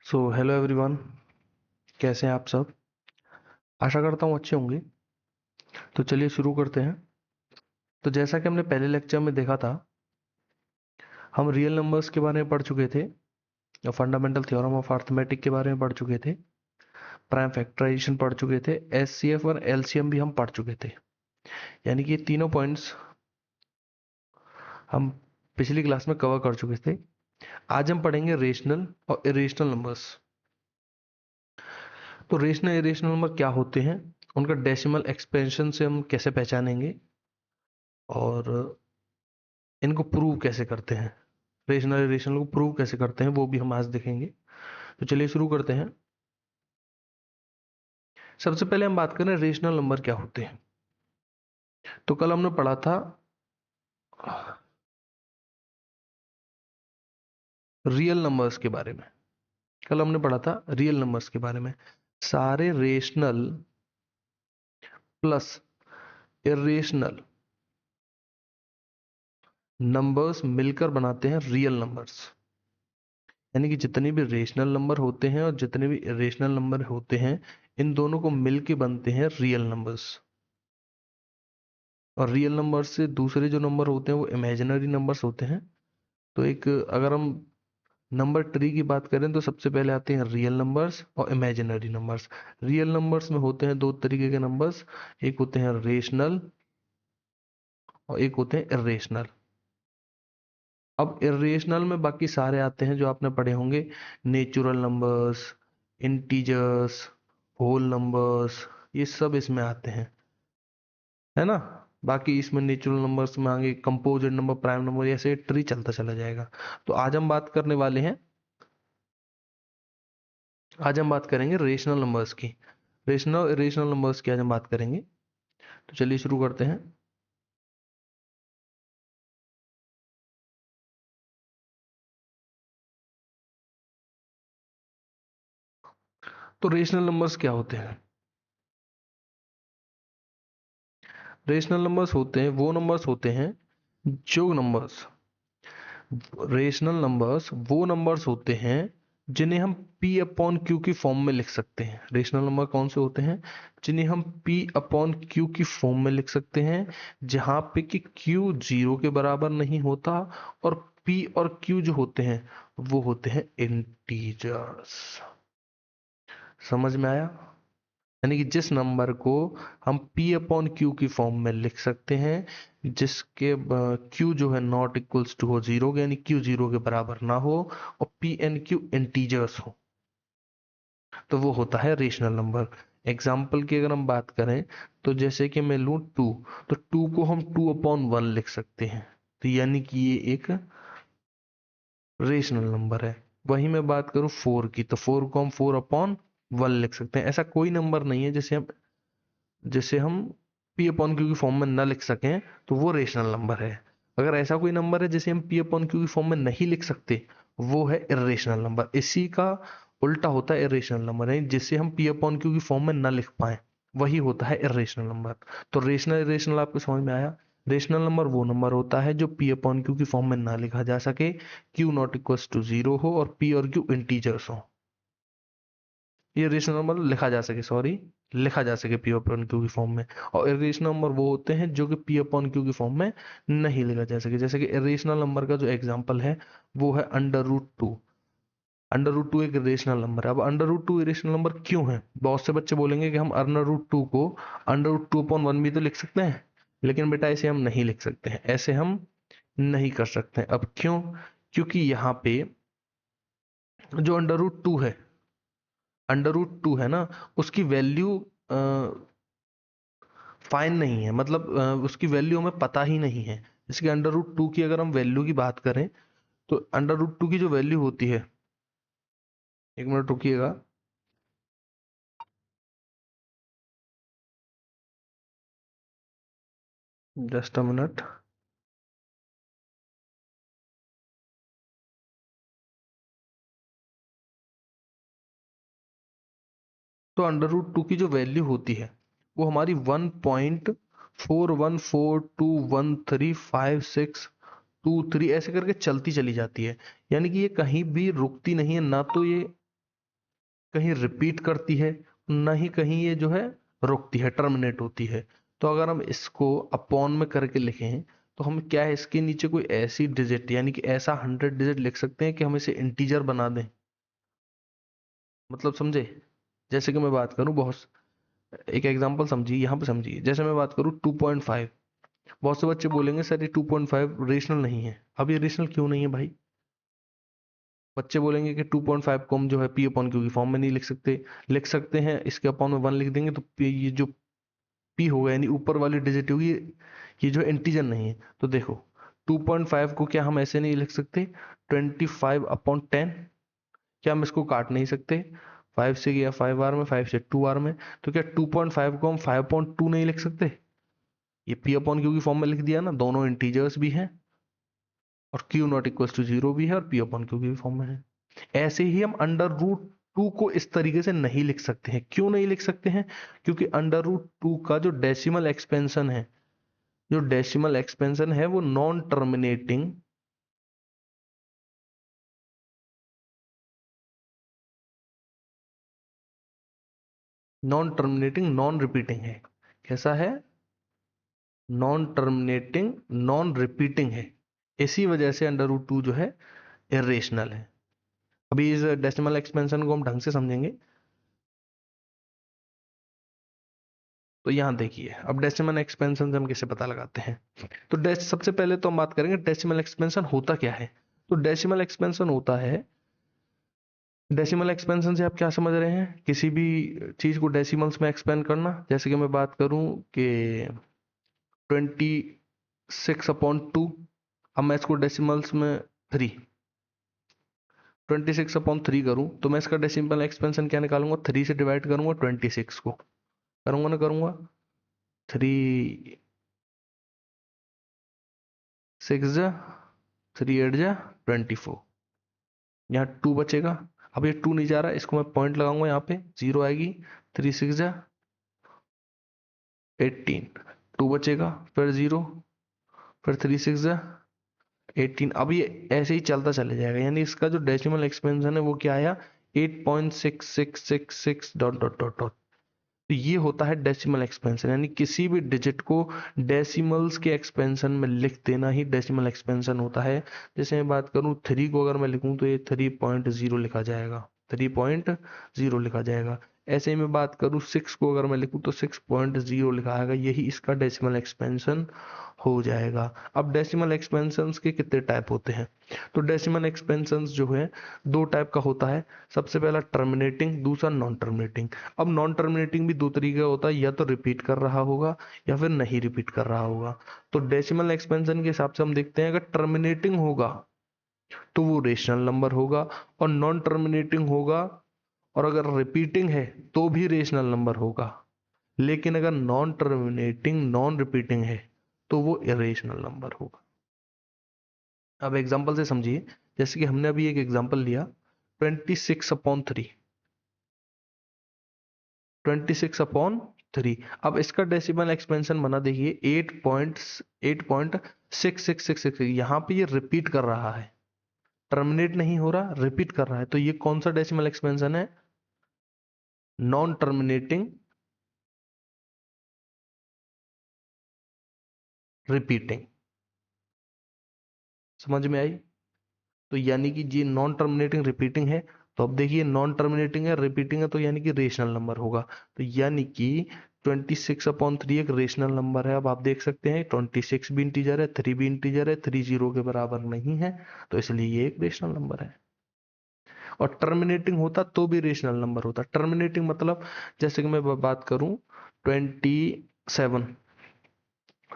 So hello everyone, कैसे हैं आप सब। आशा करता हूँ अच्छे होंगे। तो चलिए शुरू करते हैं। तो जैसा कि हमने पहले लेक्चर में देखा था, हम रियल नंबर्स के बारे में पढ़ चुके थे, फंडामेंटल थ्योरम ऑफ अर्थमेटिक के बारे में पढ़ चुके थे, प्राइम फैक्टराइजेशन पढ़ चुके थे, एचसीएफ और एलसीएम भी हम पढ़ चुके थे। यानी कि ये तीनों पॉइंट्स हम पिछली क्लास में कवर कर चुके थे। आज हम पढ़ेंगे रेशनल और इरेशनल नंबर्स। तो रेशनल इरेशनल नंबर क्या होते हैं, उनका डेसिमल एक्सपेंशन से हम कैसे पहचानेंगे, और इनको प्रूव कैसे करते हैं, रेशनल इरेशनल को प्रूव कैसे करते हैं, वो भी हम आज देखेंगे। तो चलिए शुरू करते हैं। सबसे पहले हम बात करें रेशनल नंबर क्या होते हैं। तो कल हमने पढ़ा था रियल नंबर्स के बारे में। कल हमने पढ़ा था रियल नंबर्स के बारे में। सारे रेशनल प्लस इरेशनल नंबर्स मिलकर बनाते हैं रियल नंबर्स। यानी कि जितने भी रेशनल नंबर होते हैं और जितने भी इरेशनल नंबर होते हैं, इन दोनों को मिलके बनते हैं रियल नंबर्स। और रियल नंबर से दूसरे जो नंबर होते हैं वो इमेजिनरी नंबर्स होते हैं। तो एक अगर हम नंबर ट्री की बात करें तो सबसे पहले आते हैं रियल नंबर्स और इमेजिनरी नंबर्स। रियल नंबर्स में होते हैं दो तरीके के नंबर्स, एक होते हैं रेशनल और एक होते हैं इरेशनल। अब इरेशनल में बाकी सारे आते हैं जो आपने पढ़े होंगे, natural numbers, integers, whole numbers, ये सब इसमें आते हैं, है ना। बाकी इसमें नेचुरल नंबर्स में आगे कंपोजिट नंबर, प्राइम नंबर, ऐसे ट्री चलता चला जाएगा। तो आज हम बात करेंगे रेशनल नंबर्स की। रेशनल रेशनल नंबर्स की आज हम बात करेंगे। तो चलिए शुरू करते हैं। तो रेशनल नंबर्स क्या होते हैं। रेशनल नंबर्स होते हैं जो नंबर्स रेशनल नंबर्स वो नंबर्स होते हैं जिन्हें हम p अपॉन क्यू की फॉर्म में लिख सकते हैं। रेशनल नंबर कौन से होते हैं जिन्हें हम p अपॉन क्यू की फॉर्म में लिख सकते हैं, जहां पे कि q जीरो के बराबर नहीं होता और p और q जो होते हैं वो होते हैं इंटीजर्स। समझ में आया। यानी कि जिस नंबर को हम p अपॉन क्यू की फॉर्म में लिख सकते हैं, जिसके q जो है नॉट इक्वल्स टू हो जीरो के, यानी q जीरो के बराबर ना हो और p एंड q इंटीजर्स हो, तो वो होता है रेशनल नंबर। एग्जाम्पल की अगर हम बात करें तो जैसे कि मैं लूँ टू, तो टू को हम टू अपॉन वन लिख सकते हैं, तो यानी कि ये एक रेशनल नंबर है। वहीं मैं बात करूं फोर की, तो फोर को हम फोर अपॉन वन लिख सकते हैं। ऐसा कोई नंबर नहीं है जिसे हम पी अपॉन क्यू की फॉर्म में न लिख सकें, तो वो रेशनल नंबर है। अगर ऐसा कोई नंबर है जिसे हम पी अपॉन क्यू की फॉर्म में नहीं लिख सकते, वो है इरेशनल नंबर। इसी का उल्टा होता है इरेशनल नंबर, यानी जिसे हम पी अपॉन क्यू की फॉर्म में न लिख पाए, वही होता है इरेशनल नंबर। तो रेशनल इरेशनल आपको समझ में आया। रेशनल नंबर वो नंबर होता है जो पी अपॉन क्यू की फॉर्म में ना लिखा जा सके, क्यू नॉट इक्वल्स टू जीरो हो और पी और क्यू इंटीजर्स हो। ये रेशनल नंबर लिखा जा सके पी अपॉन क्यू की फॉर्म में। और इरेशनल नंबर वो होते हैं जो कि पी अपॉन क्यू की फॉर्म में नहीं लिखा जा सके। जैसे कि इरेशनल नंबर का जो एग्जांपल है वो है under root two. Under root two एक इरेशनल नंबर है। अब under root two irrational number क्यों है, बहुत से बच्चे बोलेंगे कि हम अंडर रूट टू को under root two upon one भी तो लिख सकते हैं, लेकिन बेटा ऐसे हम नहीं लिख सकते हैं, ऐसे हम नहीं कर सकते हैं। अब क्यों, क्योंकि यहाँ पे जो अंडर रूट टू है ना, उसकी वैल्यू फाइन नहीं है, मतलब उसकी वैल्यू हमें पता ही नहीं है। जैसे कि अंडर रूट टू की अगर हम वैल्यू की बात करें, तो अंडर रूट टू की जो वैल्यू होती है, एक मिनट रुकिएगा, जस्ट अ मिनट। तो अंडर रूट टू की जो वैल्यू होती है वो हमारी 1.4142135623 ऐसे करके चलती चली जाती है। यानी कि ये कहीं भी रुकती नहीं है, ना तो ये कहीं रिपीट करती है, ना ही कहीं ये जो है रुकती है, टर्मिनेट होती है। तो अगर हम इसको अपॉन में करके लिखें तो हम क्या है, इसके नीचे कोई ऐसी डिजिट यानी कि ऐसा 100 डिजिट लिख सकते हैं कि हम इसे इंटीजर बना दें। मतलब समझे? जैसे कि मैं बात करूं, एक एग्जांपल समझिए, यहाँ पे समझिए, जैसे मैं बात करूं 2.5। बहुत से बच्चे बोलेंगे सर ये 2.5 रेशनल नहीं है। अब ये रेशनल क्यों नहीं है भाई? बच्चे बोलेंगे कि 2.5 को हम जो है पी अपॉन क्यू की फॉर्म में नहीं लिख सकते। लिख सकते हैं, इसके अपॉन में 1 लिख देंगे तो ये जो पी होगा यानी ऊपर वाली डिजिट होगी, ये जो इंटीजर नहीं है। तो देखो 2.5 को क्या हम ऐसे नहीं लिख सकते 25/10? क्या हम इसको काट नहीं सकते? 5 से गया 5 आर में, 5 से 2 आर में। तो क्या 2.5 को हम 5/2 नहीं लिख सकते? ये पी अपॉन क्यू की फॉर्म में लिख दिया ना, दोनों इंटीजर्स भी हैं और क्यू नॉट इक्वल टू 0 भी है और पी अपॉन क्यू की फॉर्म में है। ऐसे ही हम अंडर रूट 2 को इस तरीके से नहीं लिख सकते हैं। क्यों नहीं लिख सकते हैं? क्योंकि अंडर रूट 2 का जो डेसिमल एक्सपेंशन है, वो नॉन टर्मिनेटिंग नॉन रिपीटिंग है। कैसा है? नॉन टर्मिनेटिंग नॉन रिपीटिंग है। इसी वजह से अंडर रूट 2 जो है इरेशनल है। अभी इस डेसिमल एक्सपेंशन को हम ढंग से समझेंगे। तो यहां देखिए, अब डेसिमल एक्सपेंशन हम कैसे पता लगाते हैं। तो सबसे पहले तो हम बात करेंगे डेसिमल एक्सपेंशन होता क्या है। तो डेसिमल एक्सपेंशन होता है, डेसिमल एक्सपेंशन से आप क्या समझ रहे हैं? किसी भी चीज को डेसिमल्स में एक्सपेंड करना। जैसे कि मैं बात करूं कि 26/2, अब मैं इसको डेसिमल्स में 26/3 करूं तो मैं इसका डेसिमल एक्सपेंशन क्या निकालूंगा? 3 से डिवाइड करूंगा 26 को, करूंगा ना करूंगा? 3 6 3 8 24, यहाँ 2 बचेगा। अब ये 2 नहीं जा रहा, इसको मैं पॉइंट लगाऊंगा, यहाँ पे 0 आएगी। 3 6 18, 2 बचेगा, फिर 0, फिर 3 6 18। अब ये ऐसे ही चलता चले जाएगा, यानी इसका जो डेसिमल एक्सपेंशन है वो क्या आया? 8.6666 डॉट डॉट डॉट डॉट। तो ये होता है डेसिमल एक्सपेंशन, यानी किसी भी डिजिट को डेसिमल्स के एक्सपेंशन में लिख देना ही डेसिमल एक्सपेंशन होता है। जैसे मैं बात करूं 3 को अगर मैं लिखूं तो ये 3.0 लिखा जाएगा, 3.0 लिखा जाएगा। ऐसे ही मैं बात करूं 6 को अगर मैं लिखूं तो 6.0 लिखा आएगा, यही इसका डेसिमल एक्सपेंशन हो जाएगा। अब डेसिमल एक्सपेंशंस के कितने टाइप होते हैं? तो डेसिमल एक्सपेंशंस जो है 2 टाइप का होता है। सबसे पहला टर्मिनेटिंग, दूसरा नॉन टर्मिनेटिंग। अब नॉन टर्मिनेटिंग भी 2 तरीके का होता है, या तो रिपीट कर रहा होगा या फिर नहीं रिपीट कर रहा होगा। तो डेसिमल एक्सपेंशन के हिसाब से हम देखते हैं, अगर टर्मिनेटिंग होगा तो वो रेशनल नंबर होगा, और नॉन टर्मिनेटिंग होगा और अगर रिपीटिंग है तो भी रेशनल नंबर होगा। लेकिन अगर नॉन टर्मिनेटिंग नॉन रिपीटिंग है तो वो इरेशनल नंबर होगा। अब एग्जांपल से समझिए, जैसे कि हमने अभी एक एग्जांपल लिया 26/3, 26/3। अब इसका डेसिमल एक्सपेंशन बना, देखिए 8.66666। यहाँ पे ये रिपीट कर रहा है, टर्मिनेट नहीं हो रहा, रिपीट कर रहा है। तो ये कौन सा डेसिमल एक्सपेंशन है? Non terminating repeating. समझ में आई? तो यानी कि ये नॉन टर्मिनेटिंग रिपीटिंग है। तो अब देखिए, नॉन टर्मिनेटिंग है, रिपीटिंग है, तो यानी कि रेशनल नंबर होगा। तो यानी कि 26/3 एक रेशनल नंबर है। अब आप देख सकते हैं 26 भी इंटीजर है, 3 भी इंटीजर है, 3 0 के बराबर नहीं है, तो इसलिए ये एक रेशनल नंबर है। और टर्मिनेटिंग होता तो भी रेशनल नंबर होता। टर्मिनेटिंग मतलब, जैसे कि मैं बात करूं 27,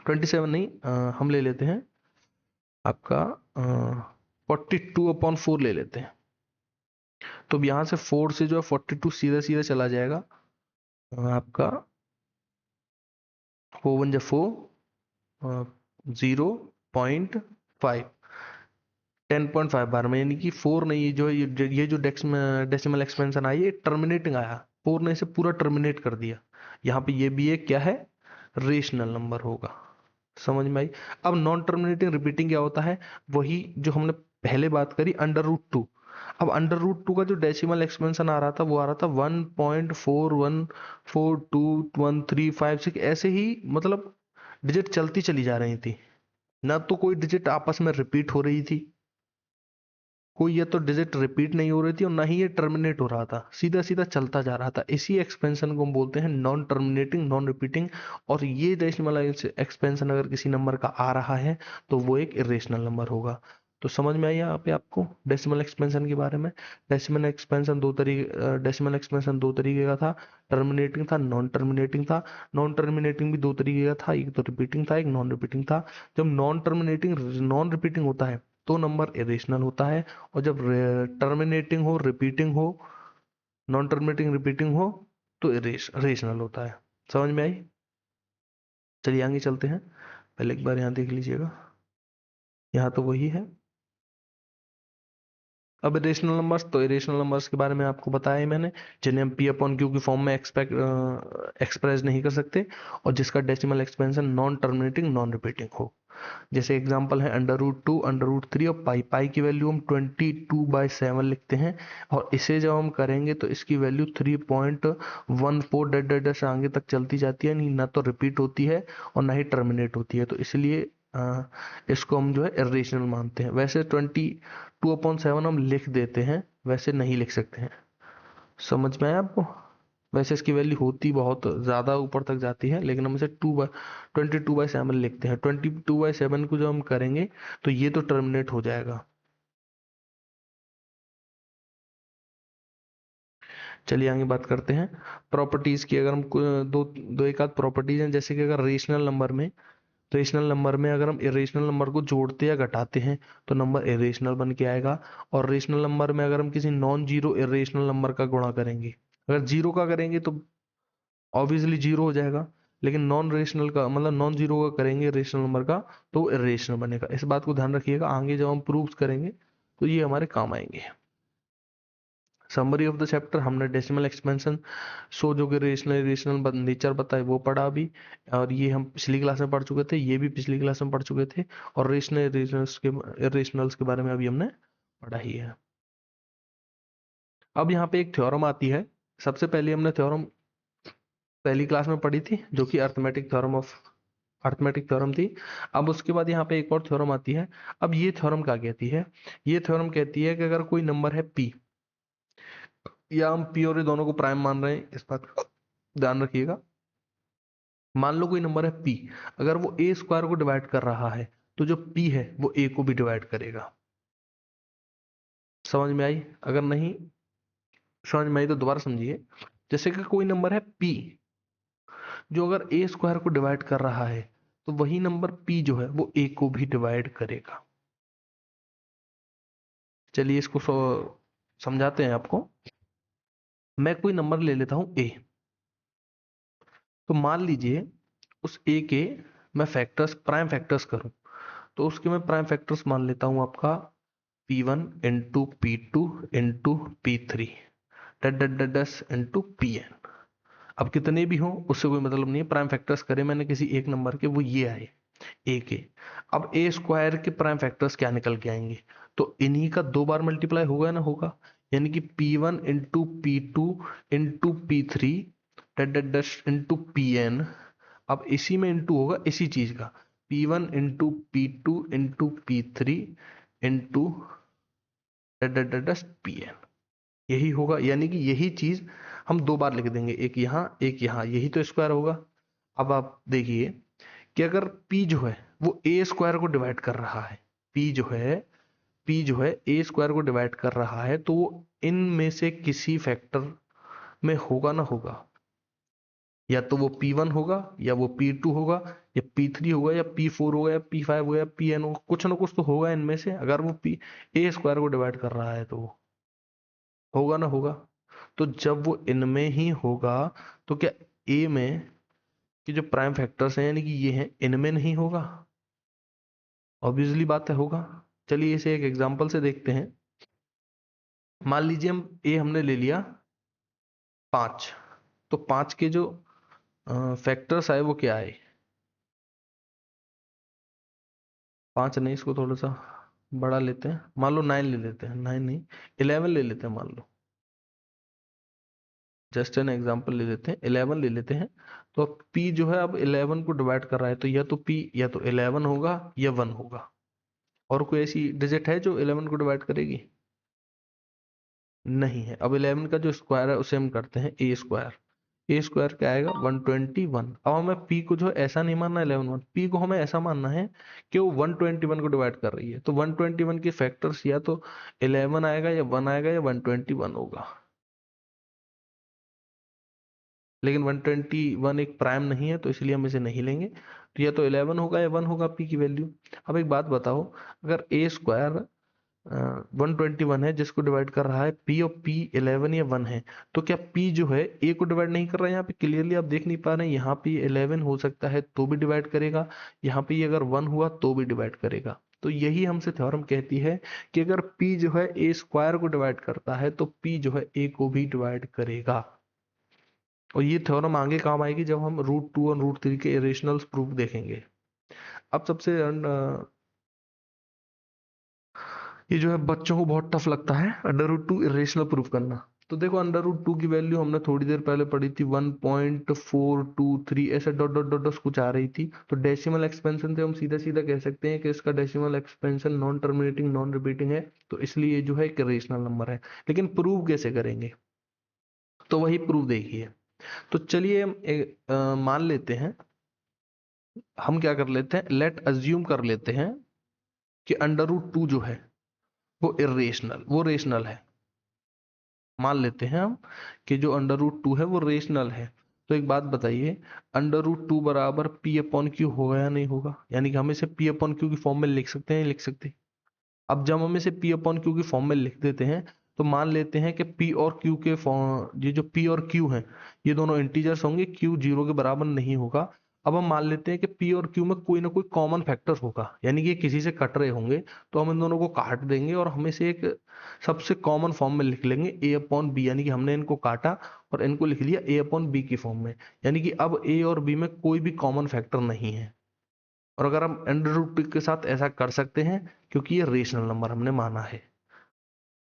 27 नहीं, हम ले लेते हैं आपका 42/4 ले लेते हैं। तो अब यहाँ से 4 से जो है 42 सीधा सीधा चला जाएगा। आपका 4 1 4, 0.5, 10.5 बार में, यानी कि 4 नहीं, ये जो डेसिमल एक्सपेंशन आई, ये टर्मिनेटिंग आया, 4 ने इसे पूरा टर्मिनेट कर दिया। यहाँ पे ये भी एक क्या है? रेशनल नंबर होगा। समझ में आई? अब नॉन टर्मिनेटिंग रिपीटिंग क्या होता है? वही जो हमने पहले बात करी अंडर रूट 2। अब अंडर रूट 2 का जो डेसिमल एक्सपेंशन आ रहा था वो आ रहा था 1.41421356 ऐसे ही, मतलब डिजिट चलती चली जा रही थी, ना तो कोई डिजिट आपस में रिपीट हो रही थी, कोई ये तो डिजिट रिपीट नहीं हो रही थी, और ना ही ये टर्मिनेट हो रहा था, सीधा सीधा चलता जा रहा था। इसी एक्सपेंशन को हम बोलते हैं नॉन टर्मिनेटिंग नॉन रिपीटिंग। और ये डेसिमल एक्सपेंशन अगर किसी नंबर का आ रहा है तो वो एक इरेशनल नंबर होगा। तो समझ में आई यहाँ पे आपको डेसिमल एक्सपेंशन के बारे में। डेसिमल एक्सपेंशन दो तरीके का था, टर्मिनेटिंग था, नॉन टर्मिनेटिंग था। नॉन टर्मिनेटिंग भी दो तरीके का था, एक तो रिपीटिंग था, एक नॉन रिपीटिंग था। जब नॉन टर्मिनेटिंग नॉन रिपीटिंग होता है तो नंबर इरेशनल होता है, और जब टर्मिनेटिंग हो, रिपीटिंग हो, नॉन टर्मिनेटिंग रिपीटिंग हो, तो रेशनल होता है। समझ में आई? चलिए आगे चलते हैं। पहले एक बार यहाँ देख लीजिएगा, यहाँ तो वही है। अब इरेशनल नंबर्स, तो इरेशनल नंबर्स के बारे में आपको बताया ही मैंने, जिन्हें हम पी अपॉन क्यू की फॉर्म में एक्सप्रेस नहीं कर सकते, और जिसका decimal expansion non terminating non repeating हो। जैसे एग्जांपल है अंडर रूट 2, अंडर रूट 3 और पाई। पाई की वैल्यू हम 22/7 लिखते हैं, और इसे जब हम करेंगे तो इसकी वैल्यू 3.14 डैश डैश डैश आगे तक चलती जाती है, ना तो रिपीट होती है और ना ही टर्मिनेट होती है, तो इसलिए इसको हम जो है इरेशनल मानते हैं। वैसे 22/7 हम लिख देते हैं, वैसे नहीं लिख सकते हैं। समझ में आया आपको? वैसे इसकी वैल्यू होती बहुत ज़्यादा ऊपर तक जाती है, लेकिन हम इसे 22/7 लिखते हैं। 22/7 को जब हम करेंगे तो ये तो टर्मिनेट हो जाएगा। चलिए आगे बात करते हैं प्रॉपर्टीज की। अगर हम दो दो एक आध प्रॉपर्टीज हैं, जैसे कि अगर रेशनल नंबर में अगर हम इरेशनल नंबर को जोड़ते या घटाते हैं तो नंबर इरेशनल बन के आएगा। और रेशनल नंबर में अगर हम किसी नॉन जीरो इरेशनल नंबर का गुणा करेंगे, अगर जीरो का करेंगे तो ऑब्वियसली जीरो हो जाएगा, लेकिन नॉन रेशनल का मतलब नॉन जीरो का करेंगे रेशनल नंबर का, तो वो इरेशनल बनेगा। इस बात को ध्यान रखिएगा, आगे जब हम प्रूफ करेंगे तो ये हमारे काम आएंगे। समरी ऑफ द चैप्टर, हमने डेसिमल एक्सपेंशन शो जो कि रेशनल रेशनल नेचर बताए वो पढ़ा अभी, और ये हम पिछली क्लास में पढ़ चुके थे, ये भी पिछली क्लास में पढ़ चुके थे। और रेशनल्स के बारे में अभी हमने पढ़ा ही है। अब यहाँ पे एक थ्योरम आती है। सबसे पहले हमने थ्योरम पहली क्लास में पढ़ी थी, जो कि अर्थमेटिक थ्योरम थी। अब उसके बाद यहाँ पे एक और थ्योरम आती है। अब ये थ्योरम क्या कहती है? ये थ्योरम कहती है कि अगर कोई नंबर है पी, या हम पी और ये दोनों को प्राइम मान रहे हैं, इस बात का ध्यान रखिएगा। मान लो कोई नंबर है पी, अगर वो ए स्क्वायर को डिवाइड कर रहा है तो जो पी है वो ए को भी डिवाइड करेगा। समझ में आई? अगर नहीं समझ में आई तो दोबारा समझिए। जैसे कि कोई नंबर है पी, जो अगर ए स्क्वायर को डिवाइड कर रहा है तो वही नंबर पी जो है वो ए को भी डिवाइड करेगा। चलिए इसको समझाते हैं आपको। मैं कोई नंबर ले लेता हूं ए, तो मान लीजिए उस ए के मैं फैक्टर्स प्राइम फैक्टर्स करूं, तो उसके मैं प्राइम फैक्टर्स मान लेता हूं आपका P1 into P2 into P3 डस इंटू Pn। अब कितने भी हों उससे कोई मतलब नहीं है, प्राइम फैक्टर्स करे मैंने किसी एक नंबर के, वो ये आए ए के। अब ए स्क्वायर के प्राइम फैक्टर्स क्या निकल के आएंगे? तो इन्हीं का दो बार मल्टीप्लाई होगा ना, होगा, यानी कि P1 into P2 into P3 डस इंटू Pn। अब इसी में इंटू होगा इसी चीज का, P1 into P2 into P3 into Pn। यही होगा, यानी कि यही चीज हम दो बार लिख देंगे, एक यहाँ एक यहाँ, यही तो स्क्वायर होगा। अब आप देखिए कि अगर P जो है वो ए स्क्वायर को डिवाइड कर रहा है, P जो है ए स्क्वायर को डिवाइड कर रहा है, तो वो इनमें से किसी फैक्टर में होगा ना होगा। या तो वो P1 होगा, या वो P2 होगा, या P3 होगा, या P4 होगा, या P5 होगा, या Pn होगा, कुछ ना कुछ तो होगा इनमें से। अगर वो ए स्क्वायर को डिवाइड कर रहा है तो वो होगा ना होगा। तो जब वो इनमें ही होगा तो क्या ए में कि जो प्राइम फैक्टर्स हैं यानी कि ये हैं, इनमें नहीं होगा? ऑब्वियसली बात है होगा। चलिए इसे एक एग्जांपल से देखते हैं। मान लीजिए हम ए हमने ले लिया 5, तो 5 के जो फैक्टर्स आए वो क्या आए? 5 नहीं, इसको थोड़ा सा बड़ा लेते हैं, मान लो 9 ले लेते हैं, 9 नहीं 11 ले लेते हैं, मान लो जस्ट एन एग्जांपल ले लेते हैं, 11 ले लेते हैं। तो अब p जो है अब 11 को डिवाइड कर रहा है, तो या तो p या तो 11 होगा या 1 होगा। और कोई ऐसी डिजिट है जो 11 को डिवाइड करेगी? नहीं है। अब 11 का जो स्क्वायर है उसे हम करते हैं ए स्क्वायर। ए स्क्वायर क्या आएगा? 121। अब हमें p को जो है ऐसा नहीं मानना 11 p को हमें ऐसा मानना है कि वो 121 को डिवाइड कर रही है। तो 121 के फैक्टर्स या तो 11 आएगा या 1 आएगा या 121 होगा। लेकिन 121 एक प्राइम नहीं है, तो इसलिए हम इसे नहीं लेंगे। तो या तो 11 होगा या 1 होगा p की वैल्यू। अब एक बात बताओ, अगर ए स्क्वायर 121 है जिसको डिवाइड कर रहा है p, और p 11 या 1 है, तो क्या p जो है a को डिवाइड नहीं कर रहा है? यहाँ पे क्लियरली आप देख नहीं पा रहे हैं, यहाँ पे 11 हो सकता है तो भी डिवाइड करेगा, यहाँ पे अगर 1 हुआ तो भी डिवाइड करेगा। तो यही हमसे थ्योरम कहती है कि अगर p जो है a स्क्वायर को डिवाइड करता है तो p जो है a को भी डिवाइड करेगा। और ये थ्योरम आगे काम आएगी जब हम √2 और √3 के इरेशनल्स प्रूफ देखेंगे। अब सबसे ये जो है बच्चों को बहुत टफ लगता है √2 इरेशनल प्रूफ करना। तो देखो √2 की वैल्यू हमने थोड़ी देर पहले पढ़ी थी 1.423, ऐसे डॉट डॉट डॉट डॉट कुछ आ रही थी। तो डेसिमल एक्सपेंशन से हम सीधा सीधा कह सकते हैं कि इसका decimal expansion non terminating non repeating है, तो इसलिए जो है एक इरेशनल नंबर है। लेकिन प्रूव कैसे करेंगे? तो वही प्रूफ देखिए। तो चलिए हम मान लेते हैं, हम क्या कर लेते हैं, लेट अज्यूम कर लेते हैं कि √2 जो है वो इरेशनल, वो रेशनल है। मान लेते हैं हम कि जो √2 है वो रेशनल है। तो एक बात बताइए, √2 बराबर p अपॉन क्यू होगा या नहीं होगा? यानी कि हम इसे p अपॉन क्यू की फॉर्म में लिख सकते हैं, लिख सकते। अब जब हम इसे p अपॉन क्यू की फॉर्म में लिख देते हैं, तो मान लेते हैं कि p और q के फॉर्म, ये जो p और q हैं ये दोनों इंटीजर्स होंगे, q 0 के बराबर नहीं होगा। अब हम मान लेते हैं कि p और q में कोई ना कोई कॉमन फैक्टर होगा, यानी कि किसी से कट रहे होंगे, तो हम इन दोनों को काट देंगे और हम इसे एक सबसे कॉमन फॉर्म में लिख लेंगे a अपॉन बी। यानी कि हमने इनको काटा और इनको लिख लिया a अपॉन बी की फॉर्म में। यानी कि अब a और b में कोई भी कॉमन फैक्टर नहीं है। और अगर हम √2 के साथ ऐसा कर सकते हैं क्योंकि ये रेशनल नंबर हमने माना है,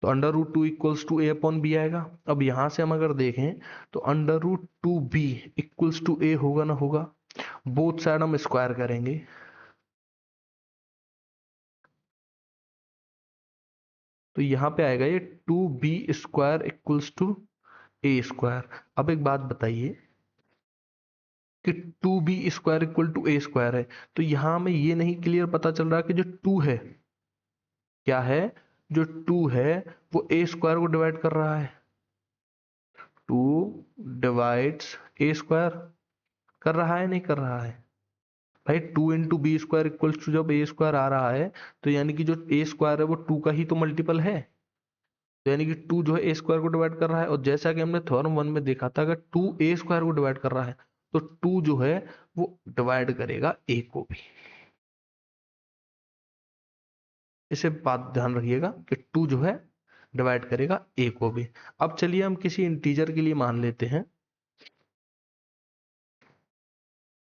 तो √2 equals to a upon b आएगा। अब यहां से हम अगर देखें तो √2b इक्वल्स टू a होगा ना होगा? बोथ साइड हम स्क्वायर करेंगे, तो यहाँ पे आएगा ये 2b square equals to a square. अब एक बात बताइए कि 2b square equal to a square है, तो यहाँ हमें ये नहीं क्लियर पता चल रहा कि जो 2 है क्या है, जो 2 है वो a स्क्वायर को डिवाइड कर रहा है। 2 डिवाइड्स a स्क्वायर कर रहा है नहीं कर रहा है? भाई 2 into b square equals to जब a स्क्वायर आ रहा है, तो यानी कि जो a स्क्वायर है वो 2 का ही तो मल्टीपल है। तो यानी कि 2 जो है a स्क्वायर को डिवाइड कर रहा है, और जैसा कि हमने थ्योरम 1 में देखा था, अगर 2 a स्क्वायर को डिवाइड कर रहा है तो 2 जो है वो डिवाइड करेगा a को भी। इसे बात ध्यान रखिएगा कि 2 जो है डिवाइड करेगा a को भी। अब चलिए हम किसी इंटीजर के लिए मान लेते हैं,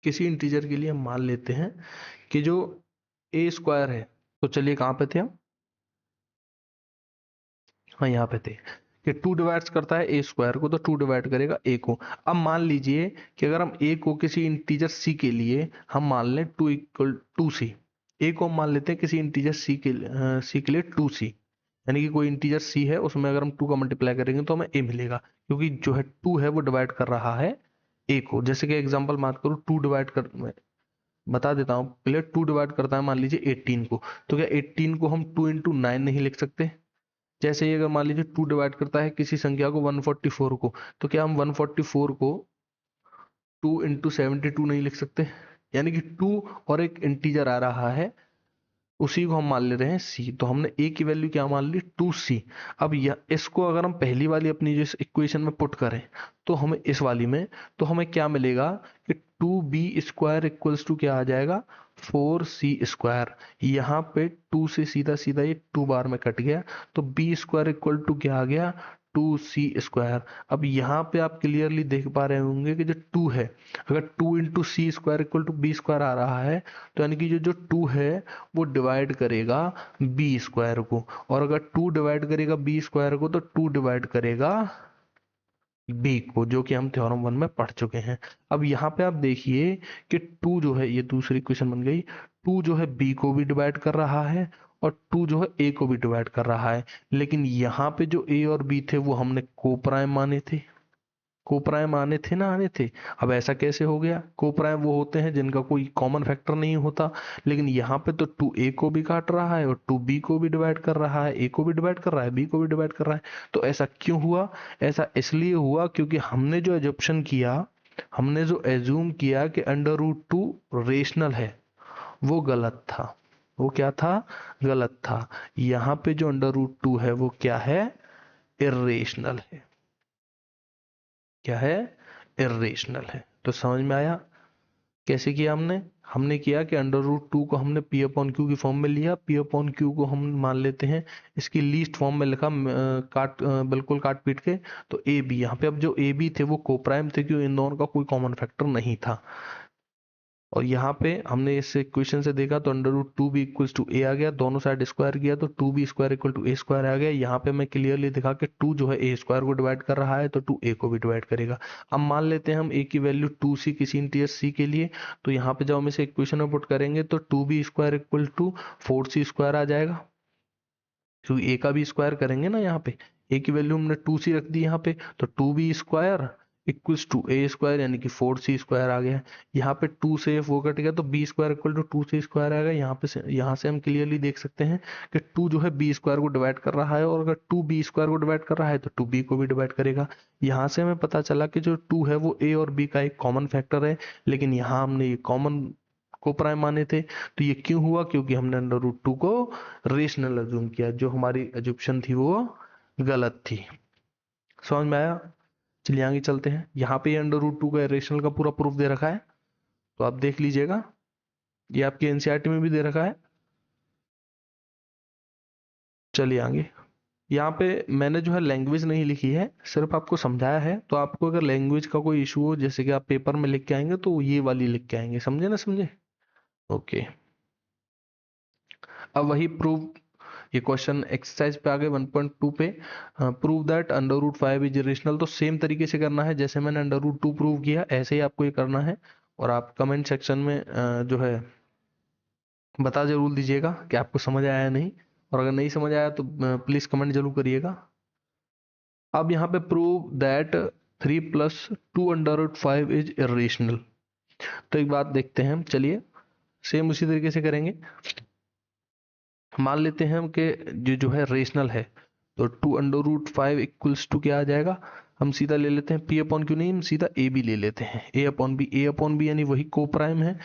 किसी इंटीजर के लिए हम मान लेते हैं कि जो a स्क्वायर है, तो चलिए कहाँ पे थे हम? हाँ यहाँ पे थे कि 2 डिवाइड्स करता है a स्क्वायर को, तो 2 डिवाइड करेगा a को। अब मान लीजिए कि अगर हम a को किसी इंटीजर c के लिए हम मान लें 2 इक्वल टू c, a को हम मान लेते हैं किसी इंटीजर c के लिए 2c, यानी कि कोई इंटीजर c है उसमें अगर हम 2 का मल्टीप्लाई करेंगे तो हमें a मिलेगा, क्योंकि जो है 2 है वो डिवाइड कर रहा है a को। जैसे कि एग्जाम्पल बात करूँ, 2 डिवाइड कर, मैं बता देता हूँ पहले, 2 डिवाइड करता है मान लीजिए 18 को, तो क्या 18 को हम 2 इंटू 9 नहीं लिख सकते? जैसे ही अगर मान लीजिए 2 डिवाइड करता है किसी संख्या को 144 को, तो क्या हम 144 को 2 इंटू 72 नहीं लिख सकते? यानी कि 2 और एक इंटीजर आ रहा है, उसी को हम मान ले रहे हैं c, तो हमने a की वैल्यू क्या मान ली? 2c। अब इसको अगर हम पहली वाली अपनी जो इक्वेशन में पुट करें तो हमें इस वाली में, तो हमें क्या मिलेगा कि 2b स्क्वायर इक्वल्स टू क्या आ जाएगा? 4c square. यहाँ पे 2 से सीधा सीधा ये 2 बार में कट गया, तो b स्क्वायर इक्वल टू क्या आ गया? 2c²। अब यहाँ पे आप क्लियरली देख पा रहे होंगे कि जो 2 है, अगर 2 × c² = b² आ रहा है, तो यानी कि जो 2 है वो डिवाइड करेगा b² को, और अगर 2 डिवाइड करेगा b² को तो 2 डिवाइड करेगा बी को, जो कि हम थ्योरम 1 में पढ़ चुके हैं। अब यहाँ पे आप देखिए कि 2 जो है, ये दूसरी इक्वेशन बन गई, 2 जो है बी को भी डिवाइड कर रहा है और 2 जो है ए को भी डिवाइड कर रहा है, लेकिन यहाँ पे जो ए और बी थे वो हमने कोप्राइम माने थे, कोप्राइम आने थे ना, आने थे। अब ऐसा कैसे हो गया? कोप्राइम वो होते हैं जिनका कोई कॉमन फैक्टर नहीं होता, लेकिन यहाँ पे तो 2a को भी काट रहा है और 2b को भी डिवाइड कर रहा है, a को भी डिवाइड कर रहा है, b को भी डिवाइड कर रहा है। तो ऐसा क्यों हुआ? ऐसा इसलिए हुआ क्योंकि हमने जो एजप्शन किया, हमने जो एज्यूम किया कि √2 रेशनल है, वो गलत था। वो क्या था? गलत था। यहाँ पे जो √2 है वो क्या है? इर्रेशनल है। क्या है? इर्रेशनल है। तो समझ में आया कैसे किया हमने? हमने किया कि √2 को हमने p/q की फॉर्म में लिया, p/q को हम मान लेते हैं इसकी लीस्ट फॉर्म में लिखा, बिल्कुल काट पीट के। तो ए बी, यहाँ पे अब जो ए बी थे वो कोप्राइम थे, क्यों? इन दोनों का कोई कॉमन फैक्टर नहीं था। और यहाँ पे हमने इस इक्वेशन से देखा तो √2b = a आ गया, दोनों साइड स्क्वायर किया तो 2b² = a² आ गया। यहाँ पे मैं क्लियरली दिखा कि 2 जो है a² को डिवाइड कर रहा है तो 2a को भी डिवाइड करेगा। अब मान लेते हैं हम a की वैल्यू 2c किसी इंटीजर c के लिए, तो यहाँ पे जब हम इसे इक्वेशन में पुट करेंगे तो 2b² = 4c² आ जाएगा, क्योंकि a का भी स्क्वायर करेंगे ना। यहाँ पे a की वैल्यू हमने 2c रख दी यहाँ पे, तो 2b² = a², यानी कि 4c² आ गया। यहाँ पे 2 से 4 कट गया तो b² = 2c² आ गया। यहाँ से हम क्लियरली देख सकते हैं कि 2 जो है b² को डिवाइड कर रहा है, और अगर 2 b² को डिवाइड कर रहा है तो 2b को भी डिवाइड करेगा। यहाँ से हमें पता चला कि जो 2 है वो a और b का एक कॉमन फैक्टर है, लेकिन यहाँ हमने ये कॉमन को प्राइम माने थे। तो ये क्यों हुआ? क्योंकि हमने √2 को रेशनल अज्यूम किया, जो हमारी एजुप्शन थी वो गलत थी। समझ में आया? चलिए आगे चलते हैं। यहाँ पे √2 का रेशनल का पूरा प्रूफ दे रखा है, तो आप देख लीजिएगा, ये आपके एनसीईआरटी में भी दे रखा है। चलिए आगे। यहाँ पे मैंने जो है लैंग्वेज नहीं लिखी है, सिर्फ आपको समझाया है। तो आपको अगर लैंग्वेज का कोई इशू हो, जैसे कि आप पेपर में लिख के आएंगे, तो ये वाली लिख के आएंगे, समझे ना? समझे? ओके। अब वही प्रूव, ये क्वेश्चन एक्सरसाइज पे आ गए 1.2 पे। Prove that √5 is rational. तो सेम तरीके से करना है जैसे मैंने √2 प्रूव किया, ऐसे ही आपको ये करना है। और आप कमेंट सेक्शन में जो है बता जरूर दीजिएगा कि आपको समझ आया या नहीं, और अगर नहीं समझ आया तो प्लीज कमेंट जरूर करिएगा। अब यहाँ पे प्रूव दैट 3 + 2√5 इज इरेशनल। तो एक बात देखते हैं हम, चलिए सेम उसी तरीके से करेंगे। मान लेते हैं हम कि जो है रेशनल है, तो 2√5 = क्या आ जाएगा? हम सीधा ले लेते हैं p/q, नहीं, हम सीधा a b ले लेते हैं, a/b यानी वही कोप्राइम है।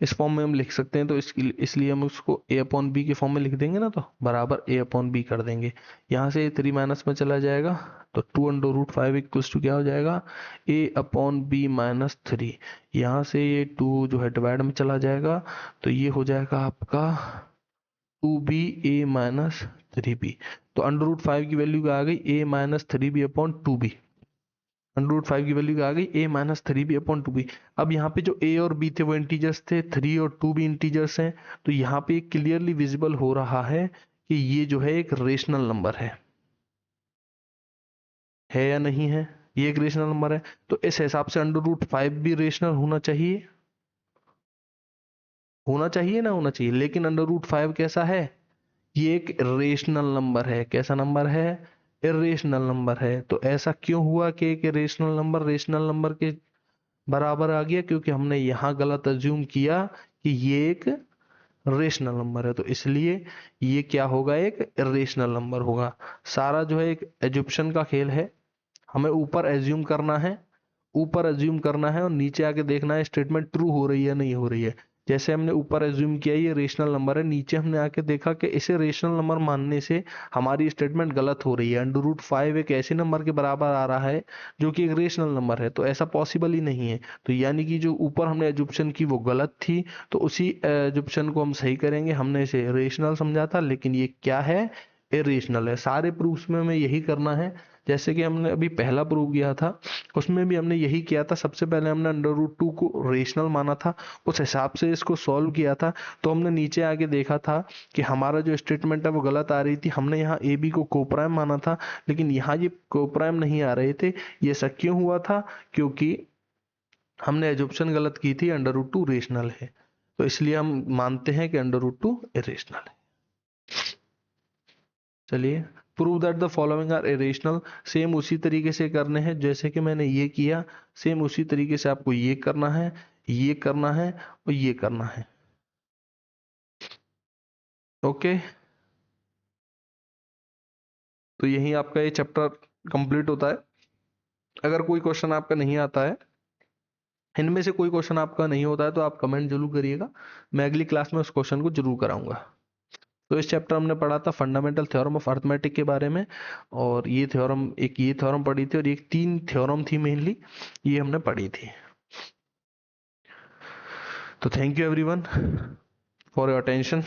इस फॉर्म में हम लिख सकते हैं, तो इसलिए हम उसको a/b के फॉर्म में लिख देंगे ना, तो बराबर a/b कर देंगे। यहाँ से 3 माइनस में चला जाएगा, तो 2√5 = क्या हो जाएगा? a/b-3। यहाँ से ये 2 जो है डिवाइड में चला जाएगा, तो ये हो जाएगा आपका 2ba-3b। तो √5 की वैल्यू क्या आ गई? a-3b/2b। √5 की वैल्यू क्या आ गई? a-3b/2b। अब यहाँ पे जो a और b थे वो इंटीजर्स थे, 3 और 2 भी इंटीजर्स हैं। तो यहाँ पे क्लियरली विजिबल हो रहा है कि ये जो है एक रेशनल नंबर है या नहीं है? ये एक रेशनल नंबर है, तो इस हिसाब से √5 भी रेशनल होना चाहिए, होना चाहिए ना होना चाहिए। लेकिन √5 कैसा है? ये एक रेशनल नंबर है। कैसा नंबर है? इरेशनल नंबर है। तो ऐसा क्यों हुआ कि एक रेशनल नंबर रेशनल नंबर के बराबर आ गया? क्योंकि हमने यहाँ गलत अज्यूम किया कि ये एक रेशनल नंबर है, तो इसलिए ये क्या होगा? एक इरेशनल नंबर होगा। सारा जो है एक एजुप्शन का खेल है, हमें ऊपर एज्यूम करना है, ऊपर एज्यूम करना है और नीचे आके देखना है स्टेटमेंट ट्रू हो रही है नहीं हो रही है। जैसे हमने ऊपर एज्यूम किया ये रेशनल नंबर है, नीचे हमने आके देखा कि इसे रेशनल नंबर मानने से हमारी स्टेटमेंट गलत हो रही है। √5 एक ऐसे नंबर के बराबर आ रहा है जो कि एक रेशनल नंबर है, तो ऐसा पॉसिबल ही नहीं है। तो यानी कि जो ऊपर हमने एजुप्शन की वो गलत थी, तो उसी एजुप्शन को हम सही करेंगे। हमने इसे रेशनल समझा था, लेकिन ये क्या है? इरेशनल है। सारे प्रूफ्स में हमें यही करना है जैसे कि हमने अभी पहला प्रूव किया था, उसमें भी हमने यही किया था। सबसे पहले हमने अंडर रूट 2 को रेशनल माना था, उस हिसाब से इसको सॉल्व किया था। तो हमने नीचे आके देखा था कि हमारा जो स्टेटमेंट है वो गलत आ रही थी। हमने यहाँ ए बी को कोप्राइम माना था, लेकिन यहाँ ये कोप्राइम नहीं आ रहे थे। ये ऐसा क्यों हुआ था? क्योंकि हमने एजम्पशन गलत की थी, अंडर रूट 2 रेशनल है, तो इसलिए हम मानते हैं कि अंडर रूट 2 इरेशनल है। चलिए, prove that the following are irrational. Same उसी तरीके से करने हैं जैसे कि मैंने ये किया, सेम उसी तरीके से आपको ये करना है, ये करना है और ये करना है। ओके, तो यही आपका ये चैप्टर कंप्लीट होता है। अगर कोई क्वेश्चन आपका नहीं आता है, इनमें से कोई क्वेश्चन आपका नहीं होता है, तो आप कमेंट जरूर करिएगा, मैं अगली क्लास में उस क्वेश्चन को जरूर कराऊंगा। तो इस चैप्टर हमने पढ़ा था फंडामेंटल थ्योरम ऑफ अर्थमेटिक के बारे में, और ये थ्योरम, एक ये थ्योरम पढ़ी थी और एक 3 थ्योरम थी मेनली, ये हमने पढ़ी थी। तो thank you everyone for your attention.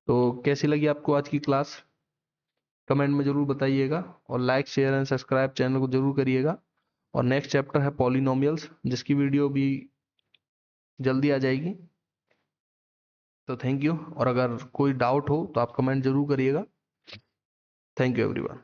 तो कैसी लगी आपको आज की क्लास, कमेंट में जरूर बताइएगा, और like share and subscribe channel को जरूर करिएगा। और नेक्स्ट चैप्टर है पॉलिनोमियल्स, जिसकी वीडियो भी जल्दी आ जाएगी। तो थैंक यू, और अगर कोई डाउट हो तो आप कमेंट जरूर करिएगा। Thank you everyone.